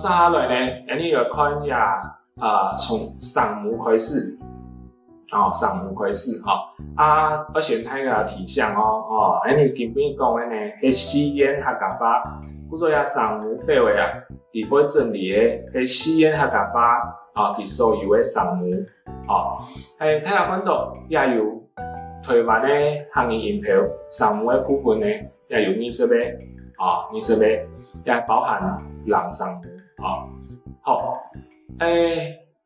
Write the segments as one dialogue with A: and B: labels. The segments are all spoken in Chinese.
A: 下来呢，你要看呀，从上目开始，上目开始我先睇个题项你基本讲的呢，迄试验客家话，故作呀上目八位啊，伫尾整理的迄试验客家话伫所有的上目睇下看到也有台湾的汉语音标，上目的部分呢，也有20个20个，也包含人上目好，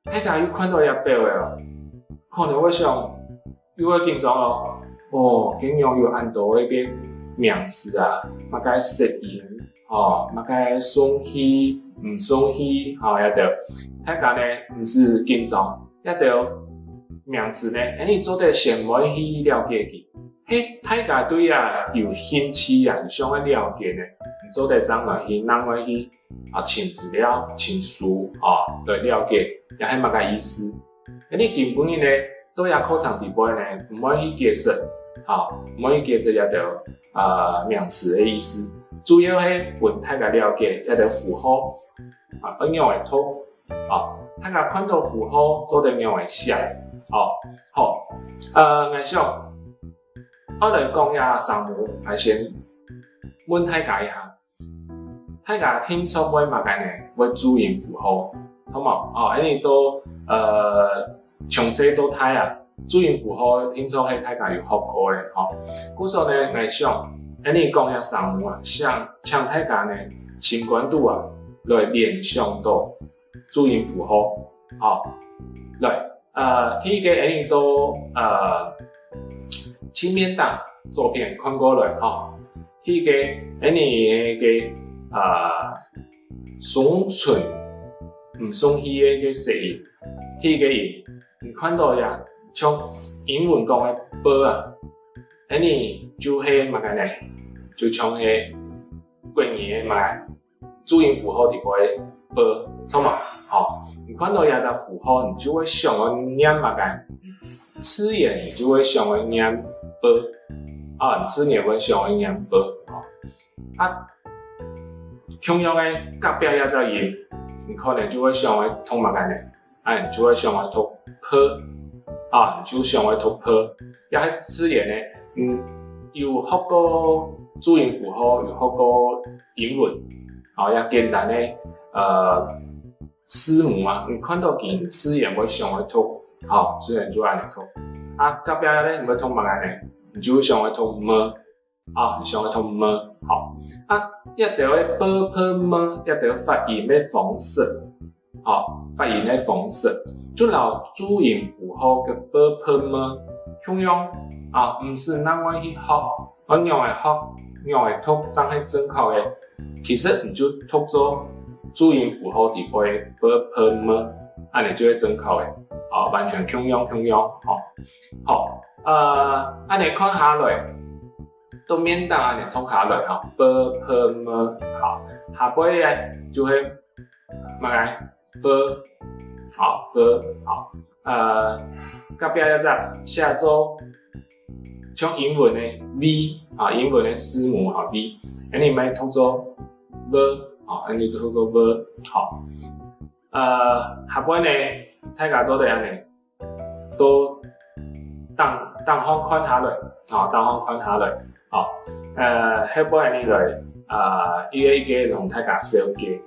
A: 大家有看到也表的可能我想有会紧张怎样有按到迄个名词嘛该适应嘛该顺序唔顺序也着，大家呢唔是紧张，也着名词呢，你做得先要去了解佢，大家对有兴趣想要了解呢，做得怎样去咱要去请资料、请书来了解，也系乜嘅意思？你基本呢都要考场底部呢，唔可以去解释，唔可以解释也着名词嘅意思，主要係揾大家了解，也着符號怎樣會讀大家看到符號做得樣會寫好，我想我來講下上目，係先問大家一下。大家聽出會乜嘅呢？會注音符號，好冇？你都詳細都睇注音符號聽出係大家有學過嘅故所呢，我想你講下上目請大家呢習慣度來聯想到注音符號來第一個你都前面檔照片看過來第一個你嘅順順唔順序嘅聲音，第一個音，你看到呀，像英文講嘅 b 你就係乜嘅呢？就像係過年嘛，注音符號啲個 b， 錯嘛？你看到呀隻符號，你就會想要念乜嘅？詞言你就會想要念 b， 詞言會想要念 b， 同樣嘅隔壁一隻音，你可能就會想要讀乜嘅呢？你就會想要讀 p， 你就想要讀 p。也係詞言呢，有學過注音符號，有學過英文，也簡單嘅字母你看到佢詞言會想要讀，自然就按嚟讀。隔壁咧，你會讀乜嘅呢？你就會想要讀 m， 你想要讀 m， 一條嘅 b p m 一條發音嘅方式，發音嘅方式，就攞注音符號嘅 b p m 同樣唔是咱會去學，我樣會學，樣會讀，真係正確嘅。其實你就讀咗注音符號底部嘅 b p m， 你就會正確嘅，完全同樣，好，你看下來。都免當你讀下來b p m 下背咧就係乜嘢 f 隔壁一隻寫做像英文嘅 v 英文嘅字母v， 你咪讀做 v 你讀做 v 下背咧大家做得安尼都當好看下來當好看下來下背呢來一個一個同大家小解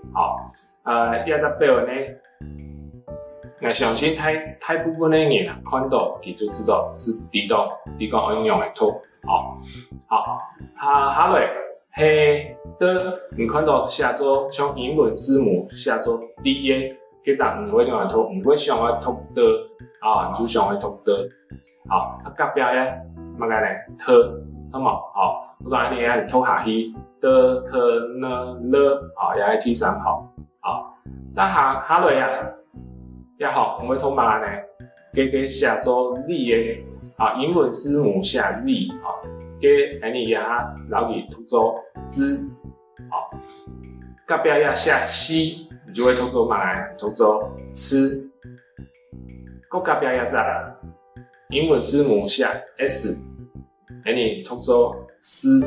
A: 一隻表呢，我相信大部分的人看到佢就知道是知道怎樣來讀下來係的，你看到寫做像英文字母寫做 D 嘅，其實唔會用來讀，唔會想要讀的你就想要讀的隔壁咧乜嘅咧 t 什麼不然你讀下去的 t n l 也係第三再下來也好，我會讀乜呢？佢寫做 Z 嘅英文字母寫 Z 佢你也留意讀做 Z 隔壁也寫 C， 你就會讀做乜呢？讀做吃。隔壁也隻英文字母寫 S， 你讀做思，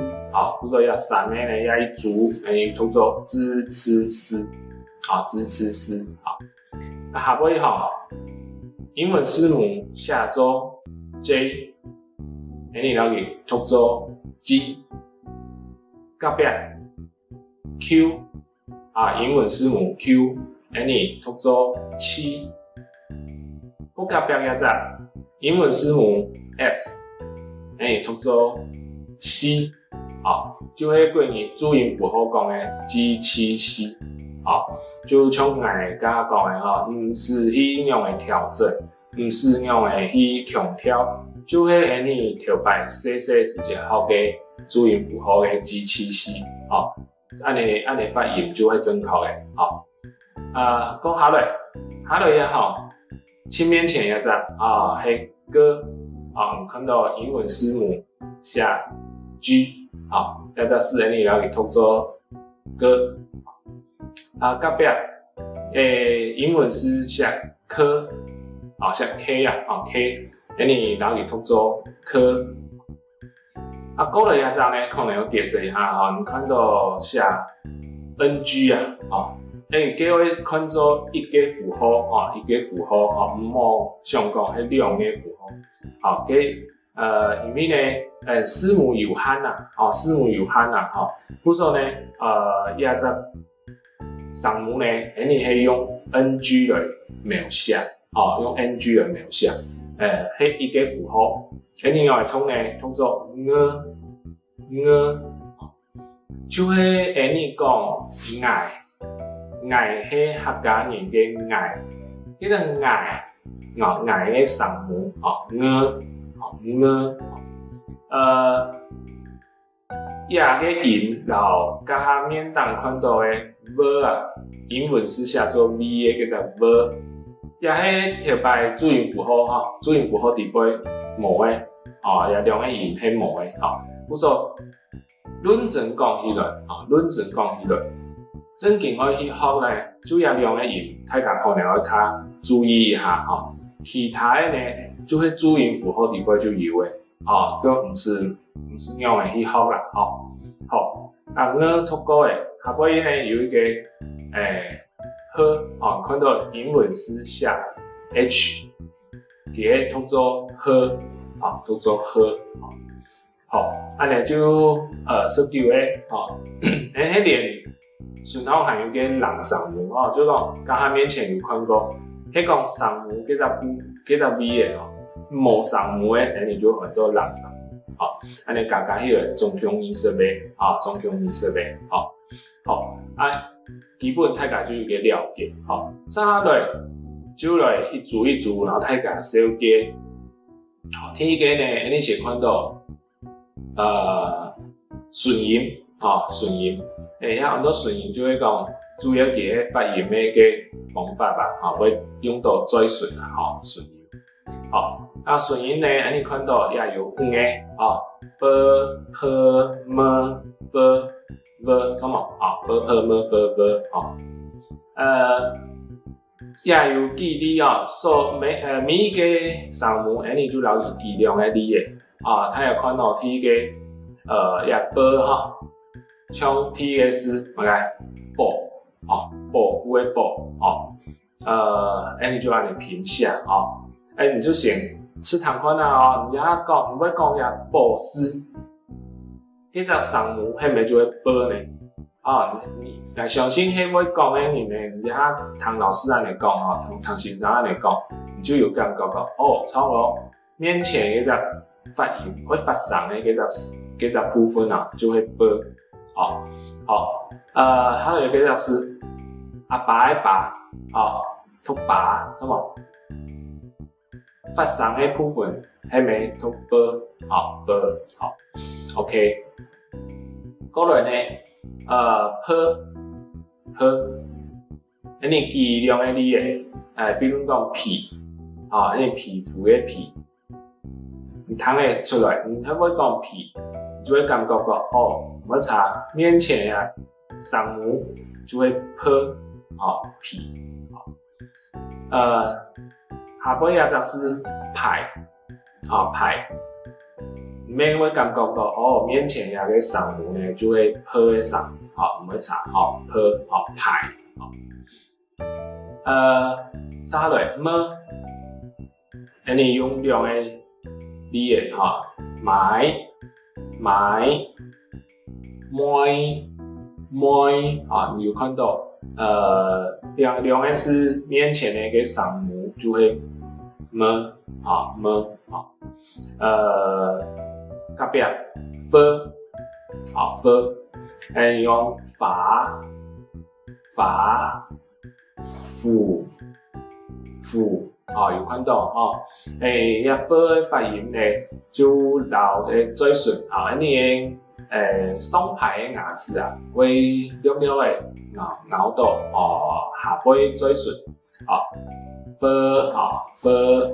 A: 不過要三呢也一組，你讀做支吃思。支持师那下尾英文字母下周 J， 你了解读做 G， 隔壁 Q 英文字母 Q， 你读做7，隔壁一只英文字母 S， 你读做 C， 就迄几年注音符号讲的 G7C， 就像我哋刚讲的唔是去用的调整，唔是用的去强调，就迄你调摆细细是一个好嘅注音符号的 G7C， 按你发音就会正确的讲下来也10年前一只系歌看到英文字母下 G， 一只是你了解读做歌，隔壁英文是下科，下 K K， 你了解读做科，过来一只呢可能有解释一下你看到下 NG 叫我看做一个符号一个符号唔好想讲迄2个符号因为呢字母有限字母有限故说呢一只声母呢你可以用 NG 来描写用 NG 来描写迄一个符号你用来通呢通做就迄你讲爱迄客家人嘅爱，迄个爱嘅声母亚嘅音，然后甲下面当看到嘅 v 英文是写做 v 嘅叫做 v， 也迄条摆注音符号注音符号底背无嘅也2个音系无嘅故说论证讲起来真正我去学呢，主要2个音，大家可能要较注意一下其他的呢，就迄注音符号底背就有诶都唔是用来去学啦我读过诶，下尾呢有一个呵看到英文是下 H， 伫个读做呵读做呵安尼就19个迄连顺口还有个人声母就讲刚才面前有看过，迄讲声母叫做 V 的无声母的，你就很多人声母安尼刚迄个中强音色呗中强音色呗基本大家就有个了解三来就来一组一组，然后大家小记第一个呢你先看到顺音顺音有很多顺音就会讲主要伫发音的个方法吧会用到最顺顺音顺音呢你看到也有5个b h m v v 什么b h m v v 也有记忆所每一个声母你就了解计量的字的他也看到第一个也 b 像 T-S 保护的保你就按你拼写你就先吃糖看你要讲你要讲也保湿，迄个声母迄边就会保呢你相信迄位讲的人呢，你下唐老师按你讲唐先生按你讲，你就有感觉到差不多面前迄个发音会发声的迄个部分就会保还有一个是阿爸的爸读爸什么发声的部分迄边读保OK 过来呢你计量的字比如讲皮你皮肤的皮你听得出来你还会讲皮你就会感觉到我查面前声母就会皮下尾也就是排你免会感觉到面前个声母呢就会的声唔会查排啥类么？安尼用两个字的哈，买啊，你有看到两个是面前的一个上母就会么啊，隔壁分啊分，用法辅啊，有看到哦，一分的发音呢就老的最顺啊，你双排的牙齿啊，会略略的咬到哦，下背最顺啊，分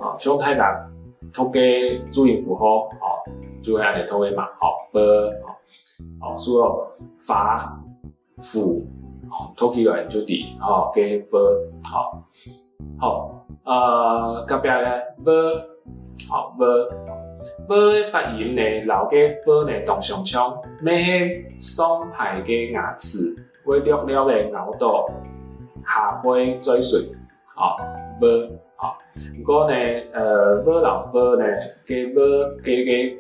A: 啊，相太难，透过注音符号哦，就会安尼透过嘛，好分哦，所以法辅哦，透起来就滴哦，给分好。隔壁咧 v， 好 v 的发音呢，老嘅 v 呢同上腔，咩係雙排嘅牙齒會略略嘅咬到下背嘴唇，啊 v 啊，不過呢v 老 v 呢嘅 v 嘅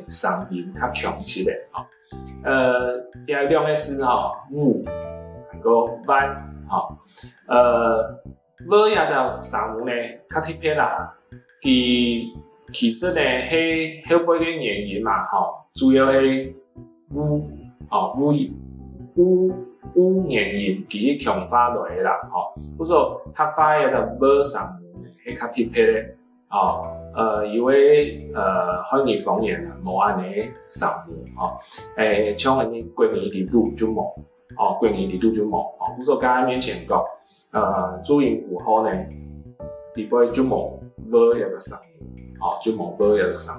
A: 上音較強啲嘅，第二兩個是五，個 van V 也就上母呢，較特別啦。其實呢係後背嘅原因嘛，主要係烏原因佢強化落嚟啦，不過黑化也就 V 上母呢係較特別嘅，因為漢語方言啊冇安尼上母，像安尼國語地度就冇，國語地度就冇，不過剛才面前講。注音符號呢，底部就冇 v 一個聲，就冇 v 一個聲，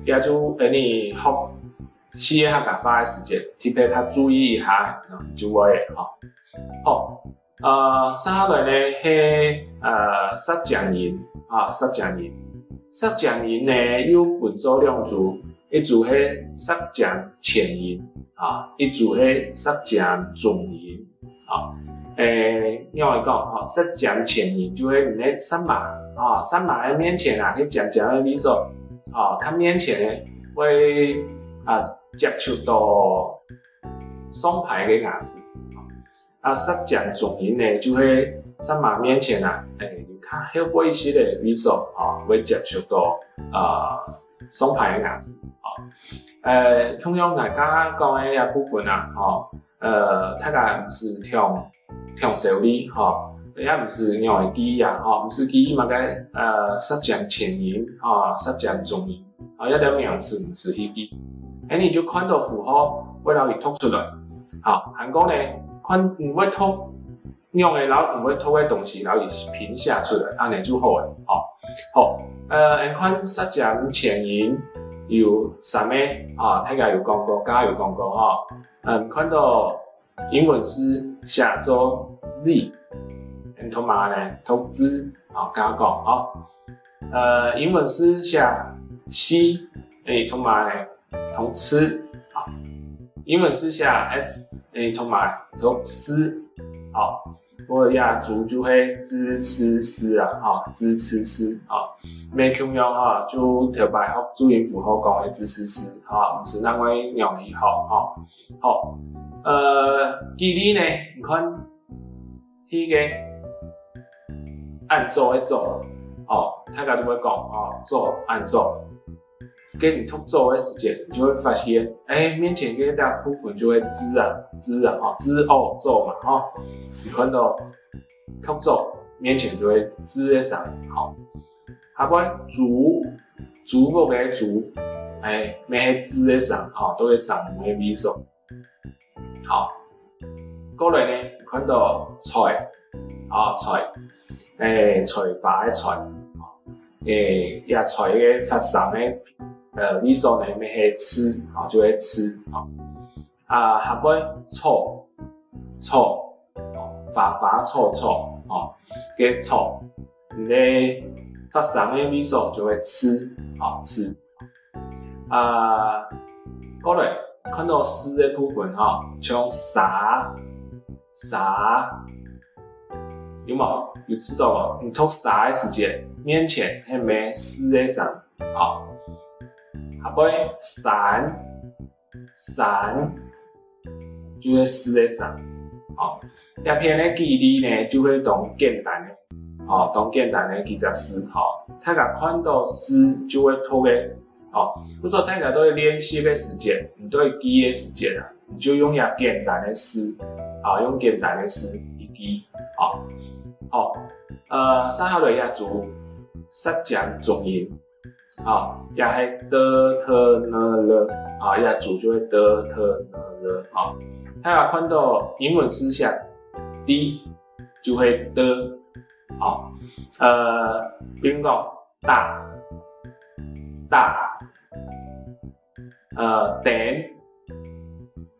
A: 也就你學寫客家話嘅時間，特別較注意一下，就會三類呢係實講音實講音呢有分做兩組，一組係實講前音，一組係實講中音，因為講實講前音就係你三馬的面前啊，去講的味素，佢面前呢會接觸到雙排嘅牙齒，實講中音呢就係三馬面前啊，較後背一些嘅味素，會接觸到雙排嘅牙齒，同樣大家講嘅一部分啊，大家唔是聽手理，也唔是用嘅記憶啊，唔是記憶嘛個實講前音，實講中音，一啲名詞唔是去記，你就看到符號會讓佢讀出來，韓國呢，看唔會讀，用嘅老唔會讀嘅東西，然後拼寫出來，安尼就好嘅，你看實講前音有啥咩？大家有講過，剛剛有講過，看到英文是寫做 Z， 同埋呢讀字，剛剛講，英文是寫 C， 同埋呢讀吃，英文是寫 S， 同埋讀思，我亞族就係知吃思知吃思，咩咁樣就特別學注音符號講嘅知吃思，唔是那麼容易學，記憶呢，你看第一個按做一做，大家都會講做按做，跟你讀做的時間，你就會發現，面前嘅大部分就會知做嘛，你看到讀做面前就會知的聲，下邊煮嗰個煮，咩知的聲，都會上嘅味素，過來呢，看到菜，菜花的菜，也菜嘅發生嘅味素呢，咩係吃，就會吃，下邊醋，花醋，嘅醋，你發生嘅味素就會吃，過來看到絲嘅部分，像沙，有冇？有知道无？你读3个时节，面前迄咩4个上，好，下尾3就是4个上，好，这片的记忆呢就会当简单的，好，当简单的记杂诗，好，大家看到诗就会读的，好，不说大家都会练习的时间，你都会记的时间啊，你就用呀简单的诗，啊，用简单的诗去记，好。三号的亚族塞讲重音，也系的特呢了，亚族就会的特呢了，大家看到英文思想 D 就会的，比如讲大，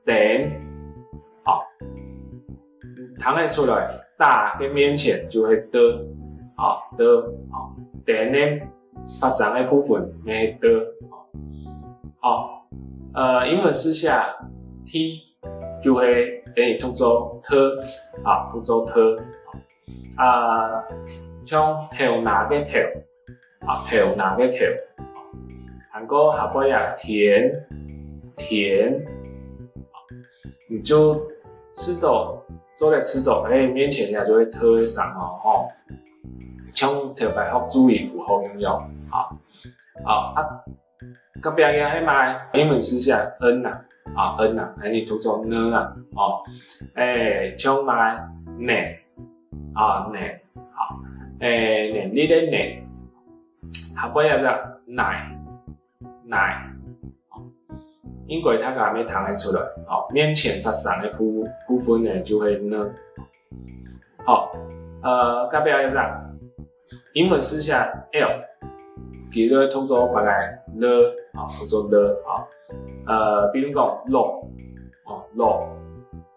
A: 点，弹得出来，大跟面前就会的，点呢发声的部分会的，英文诗下 T 就会读作特，读作特，像头拿嘅头，头拿嘅头，韩国下尾啊甜，你就吃到。做在吃到，面前也就会特上哦，像特别好注意符号应用，隔壁嘅迄卖英文诗下 N 你读作呢像卖呢，你的呢，下尾也个奶。因为它还没弹得出来，面前发声的部分呢就会呢，隔壁一个英文诗下 L， 其实读作别个了，读作了，比如讲落，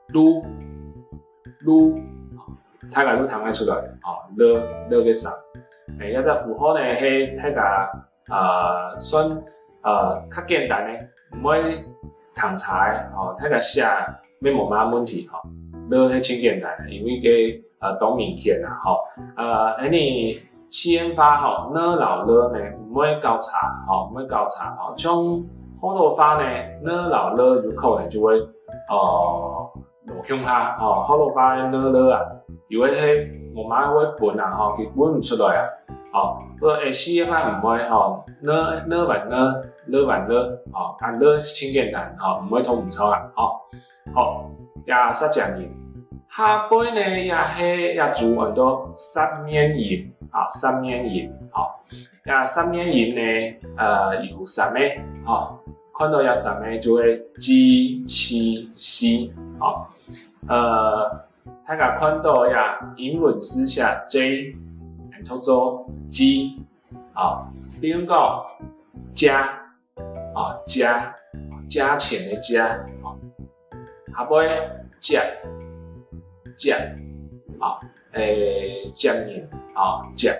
A: 撸，它个都弹得出来，了嘅声，一只符号呢係大家算較簡單嘅。唔會彈柴，睇個寫咩冇乜問題，了係真簡單，因為佢當名片啊，你先發呢老了呢唔會交叉，像好多發呢呢老了有可能就會落向下，好多發呢了啊，因為係冇乜會分啊，佢分唔出來啊。寫法唔會呢完呢，了真簡單，唔會通唔錯啦，也實講音，下背呢也做很多三面音，三面音，三面音呢有三個，看到有三個就會 G、C、C，大家看到呀英文詩下 J。讀作 G， 比如講加，加錢的加，下尾加，將音，加，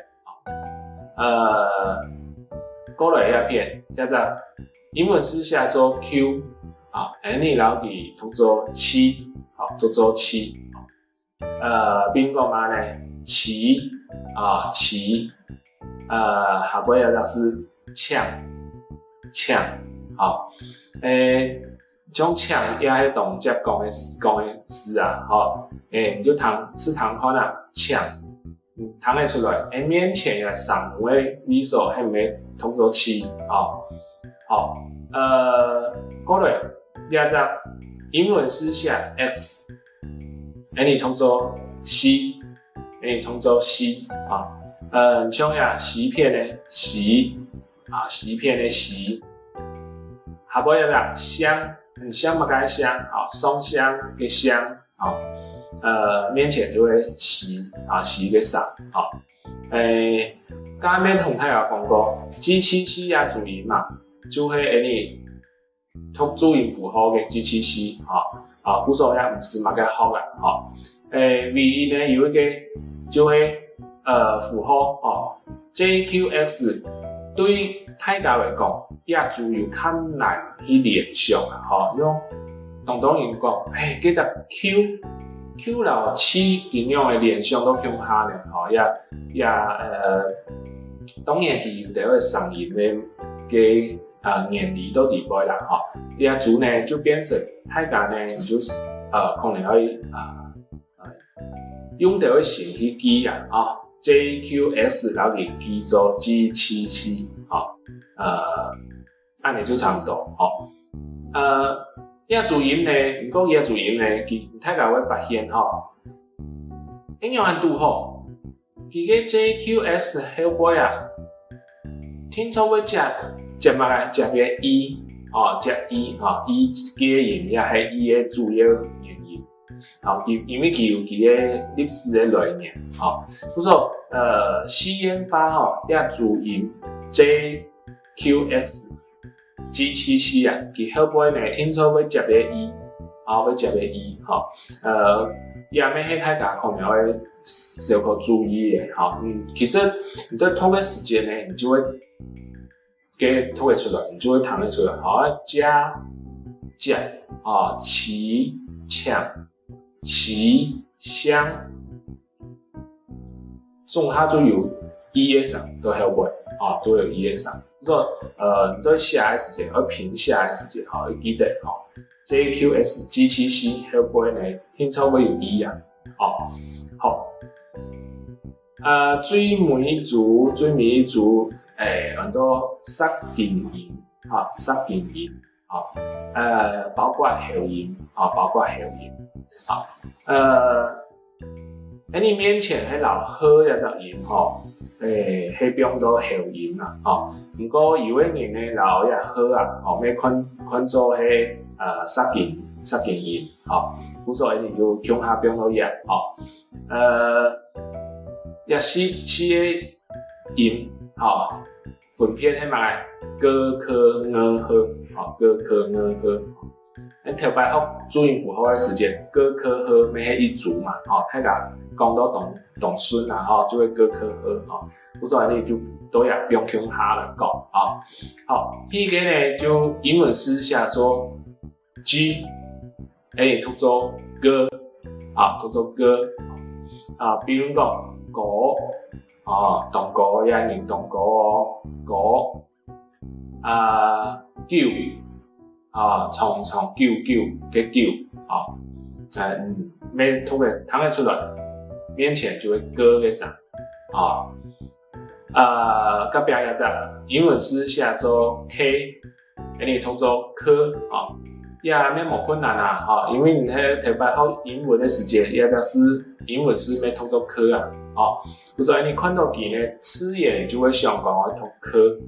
A: 過來一片，叫做英文詩下做 Q，你留意讀作七，讀作七，比如講嘛呢？七。旗，下尾有就是槍，種槍也係同只講嘅詩啊，你就試看槍，彈得出來，面前嘅上位呢首係咪讀作七，過來也只英文詩下 X， 你讀作 C。你通做西像呀西片的西西片的西，下尾有個香，香乜嘅香松香嘅香面前就會西西嘅上剛才同大家講過 G7C 呀注音嘛，就係你讀注音符號嘅 G7C 不過也唔是乜嘅好啦唯一呢有一個就會符號JQX 對大家來講也主要較難去聯想用當然講，嗰隻 Q Q 老7应用的联想都强下呢，吼，当然是有啲上瘾嘅原理都底背啦，吼，族呢就变成大家呢就是可能可以用到嘅型去记啊，JQS 然后给记做 G77，按你就差不多，主音呢，不过主音呢，大家会发现应用按度佢嘅 JQS 後背聽說會接埋來接嘅 E， 接 E， E 嘅音也係 E 嘅主要原因，因為佢有佢嘅歷史嘅來源，不過試研發主音 JQS G77佢後背呢，聽說會接嘅 E， 會接嘅 E， 也咩係大家可能會小可注意嘅，其實你在同個時間呢，你就會給推出來，你就會彈得出來，加、齊、搶、齊、相，總下就有一頁上都後背，都有一頁上，所以你在寫嘅時間，而平寫嘅時間，要記得JQS G77後背呢，聽說會有一樣，好，最尾一組，很多塞緊音，塞緊音，包括喉音，喺你面前喺老喝一隻音，係變到喉音啦，不過有啲人呢老一喝咩看做係塞緊音，無所謂你就向下變到嘢，也四個音，分別係咪歌、科、樂、呵，歌、科、樂、呵。你特別學注音符號嘅時間，歌、科、呵咩係一組嘛，大家講到懂順啦，就會歌、科、呵，無所謂你就都要用向下嚟講，好，呢個呢就英文詩寫做 G， 讀做歌，讀做歌，比如講果。當果也認當果果，叫長叫嘅叫，咩通嘅彈得出來，面前就會歌嘅聲，隔壁一隻英文詩寫做 K， 你讀做科，也咩冇困難啊，因為你喺特別學英文嘅時間，也就是英文詩咩讀做科不是你看到佢呢，吃眼你就會想講我讀科，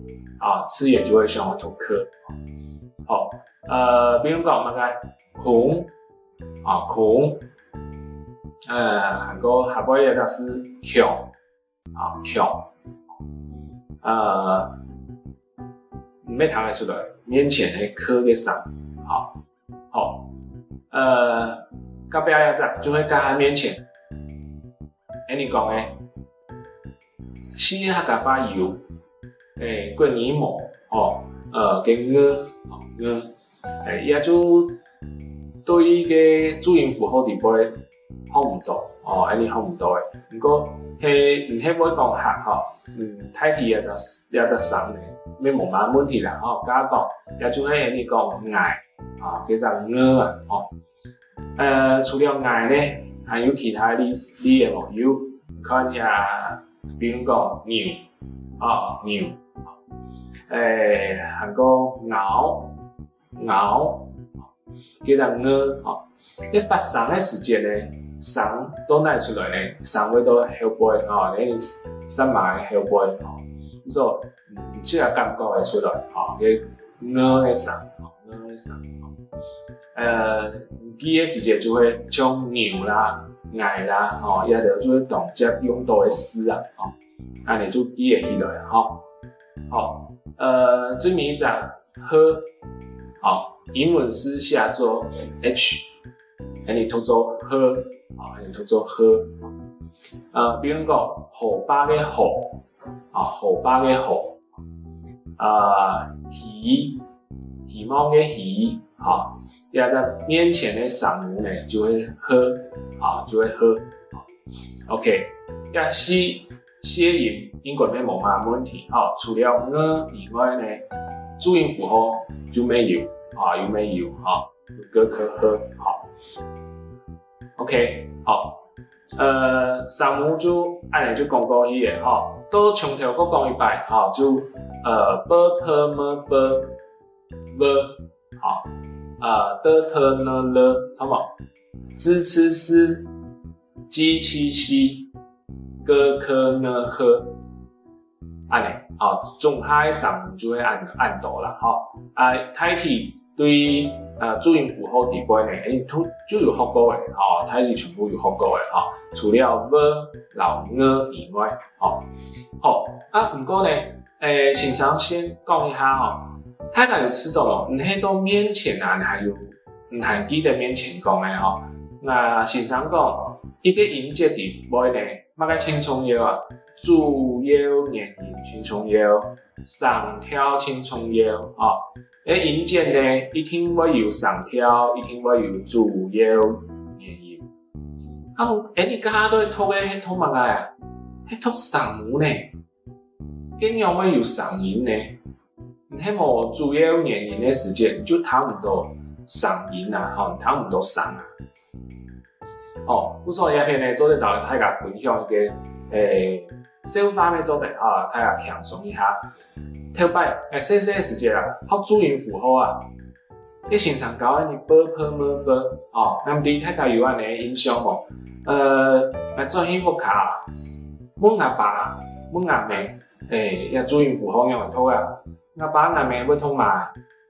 A: 吃眼就會想我讀科，好，比如講乜嘅孔，孔，韓國下邊一個是強，強，唔咩彈得出來，面前係科嘅聲，好，隔壁一隻就會加喺面前，你講嘅。試下加把油，滾耳膜，嘅也就對個注音符號地背學唔到，你學唔到嘅。不過係唔係會講學，睇佢有隻聲嘅，咩冇乜問題啦，加講也就係你講嗌，叫做除了嗌呢，還有其他啲嘢冇有，看下。比如講牛，牛，韓國牛，叫做你發聲嘅時間呢，聲都帶出來呢，聲會到後背，你聲埋後背，所以即係感覺會出來，嘅聲，記嘅時間就會將牛啦。嗌啦，也就會動接用到嘅詩啊，咁你就記會起來，好，最尾一隻呵，英文詩寫做 H， 你讀做呵，你讀做呵，比如講河巴嘅河，河巴嘅河，魚毛嘅魚，好，要在面前的嗓母呢就会喝，好，就会喝。OK， 要歇音应该没冇乜問題。好，除了以外呢，注音符號就沒有，啊，有沒有？好，有個呵，好。OK， 好，嗓母就按就講過去嘅，吼，都從頭個講一擺，吼，就b p m b v， 好，d t n l， 什麼？z c s g q x g k n h， 按呢，好，中下嘅嗓母就會按到啦，吼，太體對注音符號底部呢，就有學過嘅，吼，太體全部有學過嘅，吼，除了 v、以外，吼，好，不過呢，先生先講一下吼，大家有知道咯，唔係到面前啊，唔係記得面前講嘅吼，先生講，一個音節底部呢，乜嘅輕重要啊？主要連音輕重要，上調輕重要，啊，音節呢一定會有上調，一定會有主要連音。你家都係讀嘅，讀乜嘅？係讀嗓母呢？點樣會有嗓音呢？你係冇主要連音嘅時間，就睇唔到嗓音啊，睇唔到嗓啊。咁所以呢片呢，做啲同大家分享嘅小方面做的大家輕鬆一下。頭擺細細嘅時間啦，學注音符號啊，你先上教你 b p m f， 咁對大家有安尼影響無？做音符卡，阮阿爸、阮阿妹，要注音符號用嚟讀啊。阿爸阿妹會讀嘛？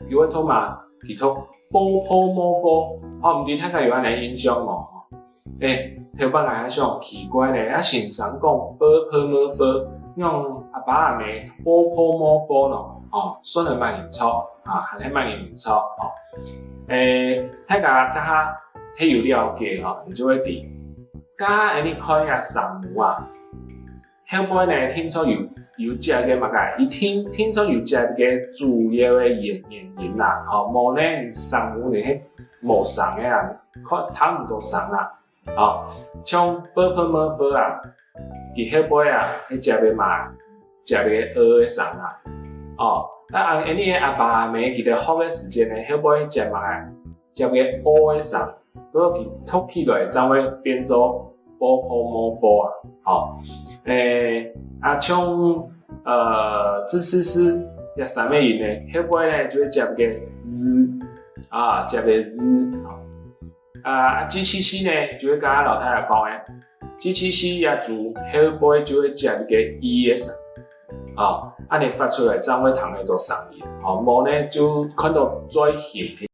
A: 佢會讀嘛？佢讀 b p m f， 唔對大家有安尼影響無？頭擺係想奇怪咧，先生講 b p m f， 用阿爸阿妹 b p m f 咯，算係蠻唔錯，係蠻唔錯，大家係有了解你就會知。家你看下嗓母啊，後尾呢聽出有隻嘅乜嘅，伊聽出有隻嘅主要嘅連音啦，無呢嗓母呢無嗓嘅啊，睇唔到嗓啦。像 b p m f 啊，伊後尾啊，迄只嘅嘛，只嘅嘅嗓啊，你阿爸阿妹記得學嘅時間呢，後尾只嘛嘅，只嘅 o 嘅嗓，嗰個讀起來就會變做 b p m f 啊，像z c s 一三嘅音呢，後尾呢就會只嘅 z， 只嘅 z。g q x 呢，就會甲老太太講嘅 ，g q x 也做後尾就會接一個 e 嘅聲，你發出來就會彈得到嗓音，無呢就看到最顯